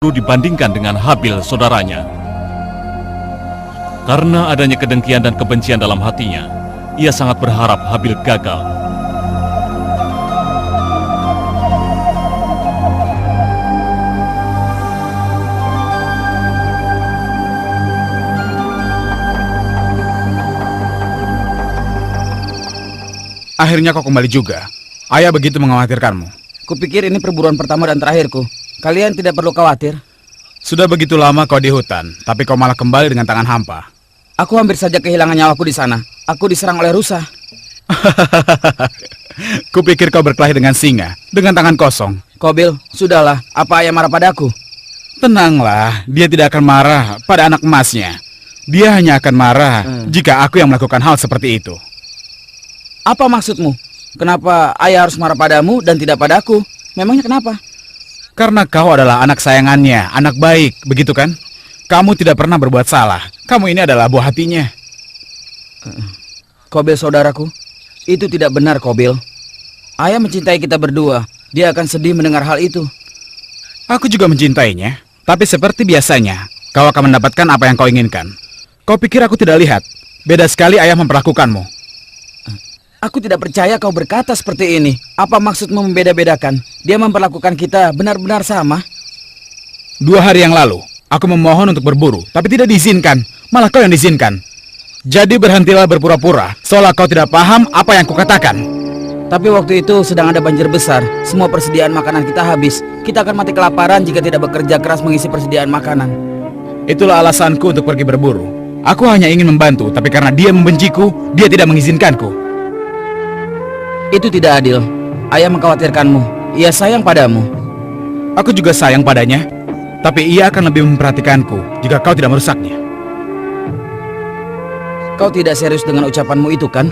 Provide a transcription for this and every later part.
dibandingkan dengan Habil saudaranya. Karena adanya kedengkian dan kebencian dalam hatinya, ia sangat berharap Habil gagal. Akhirnya kau kembali juga. Ayah begitu mengkhawatirkanmu. Kupikir ini perburuan pertama dan terakhirku. Kalian tidak perlu khawatir. Sudah begitu lama kau di hutan, tapi kau malah kembali dengan tangan hampa. Aku hampir saja kehilangan nyawaku di sana. Aku diserang oleh rusa. Kupikir kau berkelahi dengan singa, dengan tangan kosong. Qabil, sudahlah. Apa ayah marah padaku? Tenanglah, dia tidak akan marah pada anak emasnya. Dia hanya akan marah jika aku yang melakukan hal seperti itu. Apa maksudmu? Kenapa ayah harus marah padamu dan tidak padaku? Memangnya kenapa? Karena kau adalah anak sayangannya, anak baik, begitu kan? Kamu tidak pernah berbuat salah. Kamu ini adalah buah hatinya. Qabil saudaraku, itu tidak benar, Qabil. Ayah mencintai kita berdua. Dia akan sedih mendengar hal itu. Aku juga mencintainya. Tapi seperti biasanya, kau akan mendapatkan apa yang kau inginkan. Kau pikir aku tidak lihat? Beda sekali ayah memperlakukanmu. Aku tidak percaya kau berkata seperti ini. Apa maksudmu membeda-bedakan? Dia memperlakukan kita benar-benar sama. 2 hari yang lalu, aku memohon untuk berburu, tapi tidak diizinkan. Malah kau yang diizinkan. Jadi berhentilah berpura-pura, seolah kau tidak paham apa yang kukatakan. Tapi waktu itu sedang ada banjir besar. Semua persediaan makanan kita habis. Kita akan mati kelaparan jika tidak bekerja keras mengisi persediaan makanan. Itulah alasanku untuk pergi berburu. Aku hanya ingin membantu, tapi karena dia membenciku, dia tidak mengizinkanku. Itu tidak adil. Ayah mengkhawatirkanmu. Ia sayang padamu. Aku juga sayang padanya, tapi ia akan lebih memperhatikanku jika kau tidak merusaknya. Kau tidak serius dengan ucapanmu itu, kan?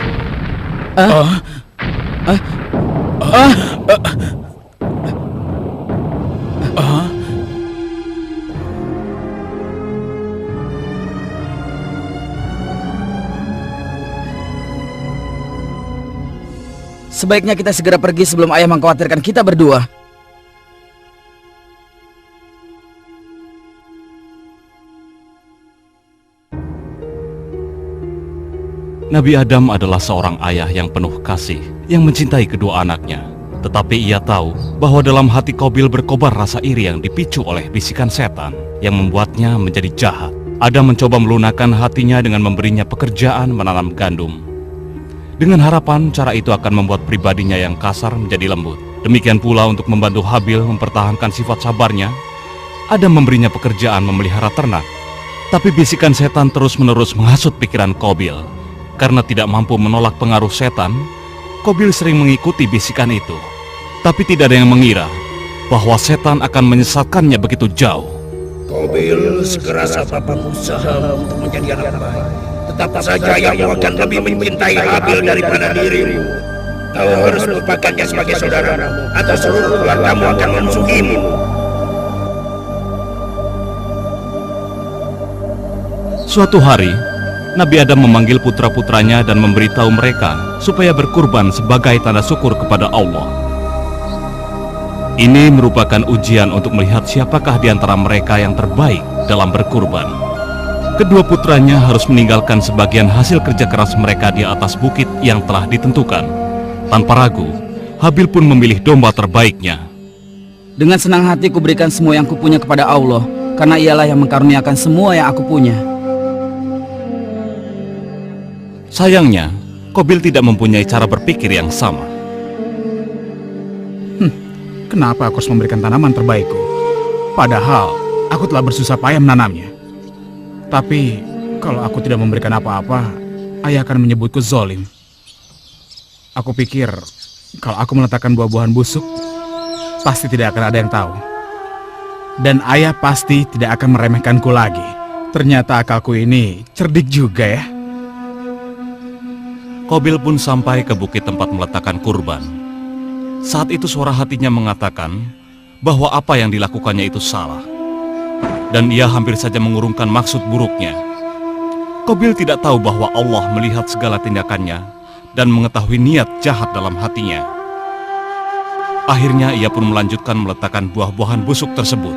Sebaiknya kita segera pergi sebelum ayah mengkhawatirkan kita berdua. Nabi Adam adalah seorang ayah yang penuh kasih, yang mencintai kedua anaknya. Tetapi ia tahu bahwa dalam hati Qabil berkobar rasa iri yang dipicu oleh bisikan setan yang membuatnya menjadi jahat. Adam mencoba melunakkan hatinya dengan memberinya pekerjaan menanam gandum. Dengan harapan cara itu akan membuat pribadinya yang kasar menjadi lembut. Demikian pula untuk membantu Habil mempertahankan sifat sabarnya, Adam memberinya pekerjaan memelihara ternak. Tapi bisikan setan terus-menerus menghasut pikiran Qabil. Karena tidak mampu menolak pengaruh setan, Qabil sering mengikuti bisikan itu. Tapi tidak ada yang mengira bahwa setan akan menyesatkannya begitu jauh. Qabil, sekeras apapun usaha untuk menjadi anak baik, tetap saja ayahmu akan lebih mencintai Habil daripada dirimu. Kau harus melupakannya sebagai saudaramu, atau seluruh keluargamu akan memusuhimu. Suatu hari, Nabi Adam memanggil putra-putranya dan memberitahu mereka supaya berkurban sebagai tanda syukur kepada Allah. Ini merupakan ujian untuk melihat siapakah di antara mereka yang terbaik dalam berkurban. Kedua putranya harus meninggalkan sebagian hasil kerja keras mereka di atas bukit yang telah ditentukan. Tanpa ragu, Habil pun memilih domba terbaiknya. Dengan senang hati kuberikan semua yang kupunya kepada Allah, karena ialah yang mengkaruniakan semua yang aku punya. Sayangnya, Qabil tidak mempunyai cara berpikir yang sama. Kenapa aku harus memberikan tanaman terbaikku? Padahal aku telah bersusah payah menanamnya. Tapi kalau aku tidak memberikan apa-apa, ayah akan menyebutku zolim. Aku pikir kalau aku meletakkan buah-buahan busuk, pasti tidak akan ada yang tahu. Dan ayah pasti tidak akan meremehkanku lagi. Ternyata akalku ini cerdik juga ya. Qabil pun sampai ke bukit tempat meletakkan kurban. Saat itu suara hatinya mengatakan bahwa apa yang dilakukannya itu salah. Dan ia hampir saja mengurungkan maksud buruknya. Qabil tidak tahu bahwa Allah melihat segala tindakannya dan mengetahui niat jahat dalam hatinya. Akhirnya ia pun melanjutkan meletakkan buah-buahan busuk tersebut.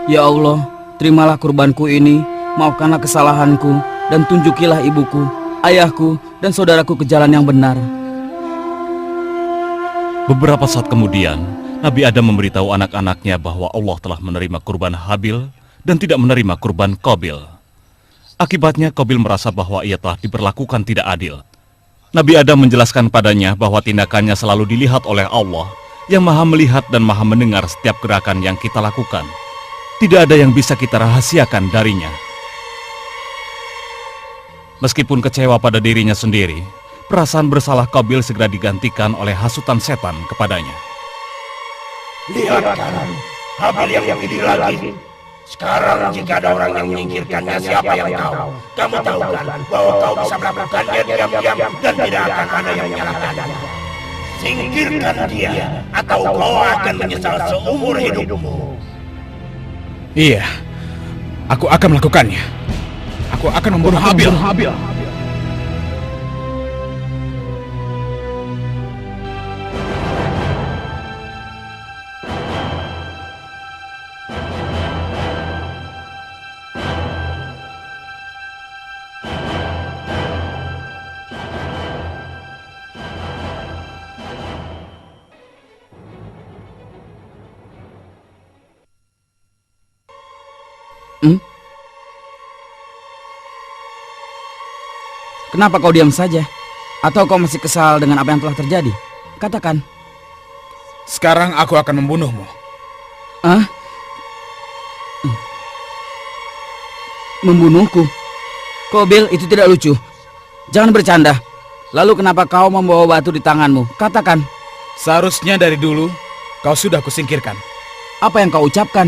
Ya Allah, terimalah kurbanku ini, maafkanlah kesalahanku, dan tunjukilah ibuku, ayahku, dan saudaraku ke jalan yang benar. Beberapa saat kemudian, Nabi Adam memberitahu anak-anaknya bahwa Allah telah menerima kurban Habil dan tidak menerima kurban Qabil. Akibatnya Qabil merasa bahwa ia telah diperlakukan tidak adil. Nabi Adam menjelaskan padanya bahwa tindakannya selalu dilihat oleh Allah yang Maha melihat dan Maha mendengar setiap gerakan yang kita lakukan. Tidak ada yang bisa kita rahasiakan darinya. Meskipun kecewa pada dirinya sendiri, perasaan bersalah Qabil segera digantikan oleh hasutan setan kepadanya. Lihat kan, Habil yang pilih lagi. Sekarang jika ada orang yang menyingkirkannya, siapa yang tahu? Kamu tahu kan bahwa kau bisa melakukannya diam-diam dan tidak akan ada yang menyalahkannya. Singkirkan dia, atau kau akan menyesal seumur hidupmu. Iya, aku akan melakukannya. Aku akan membunuh Habil. Kenapa kau diam saja? Atau kau masih kesal dengan apa yang telah terjadi? Katakan. Sekarang aku akan membunuhmu. Ah? Membunuhku? Qabil, itu tidak lucu. Jangan bercanda. Lalu kenapa kau membawa batu di tanganmu? Katakan. Seharusnya dari dulu kau sudah kusingkirkan. Apa yang kau ucapkan?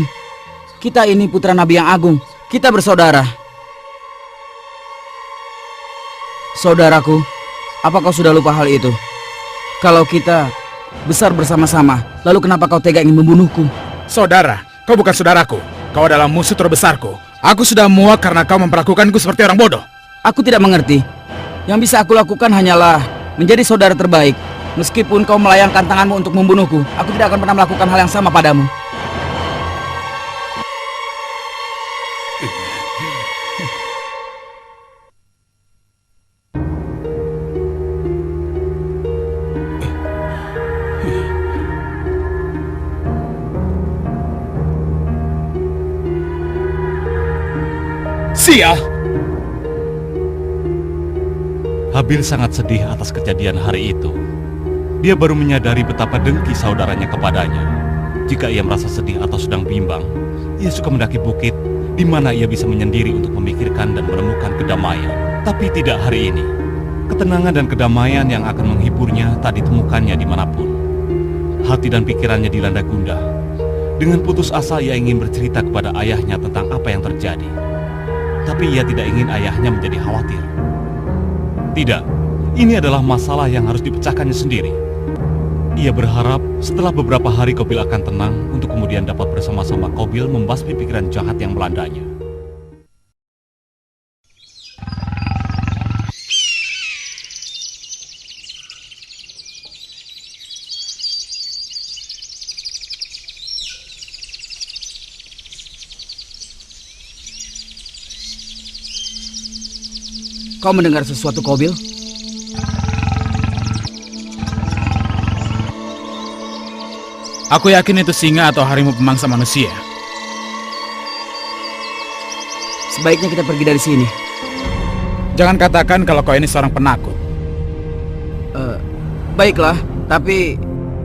Kita ini putra Nabi yang agung. Kita bersaudara. Saudaraku, apa kau sudah lupa hal itu? Kalau kita besar bersama-sama, lalu kenapa kau tega ingin membunuhku? Saudara, kau bukan saudaraku. Kau adalah musuh terbesarku. Aku sudah muak karena kau memperlakukanku seperti orang bodoh. Aku tidak mengerti. Yang bisa aku lakukan hanyalah menjadi saudara terbaik. Meskipun kau melayangkan tanganmu untuk membunuhku, aku tidak akan pernah melakukan hal yang sama padamu. Sial! Habil sangat sedih atas kejadian hari itu. Dia baru menyadari betapa dengki saudaranya kepadanya. Jika ia merasa sedih atau sedang bimbang, ia suka mendaki bukit di mana ia bisa menyendiri untuk memikirkan dan menemukan kedamaian. Tapi tidak hari ini. Ketenangan dan kedamaian yang akan menghiburnya tak ditemukannya dimanapun. Hati dan pikirannya dilanda gundah. Dengan putus asa ia ingin bercerita kepada ayahnya tentang apa yang terjadi. Tapi ia tidak ingin ayahnya menjadi khawatir. Tidak, ini adalah masalah yang harus dipecahkannya sendiri. Ia berharap setelah beberapa hari Qabil akan tenang untuk kemudian dapat bersama-sama Qabil membasmi pikiran jahat yang melandanya. Kau mendengar sesuatu, Qabil? Aku yakin itu singa atau harimau pemangsa manusia. Sebaiknya kita pergi dari sini. Jangan katakan kalau kau ini seorang penakut. Baiklah, tapi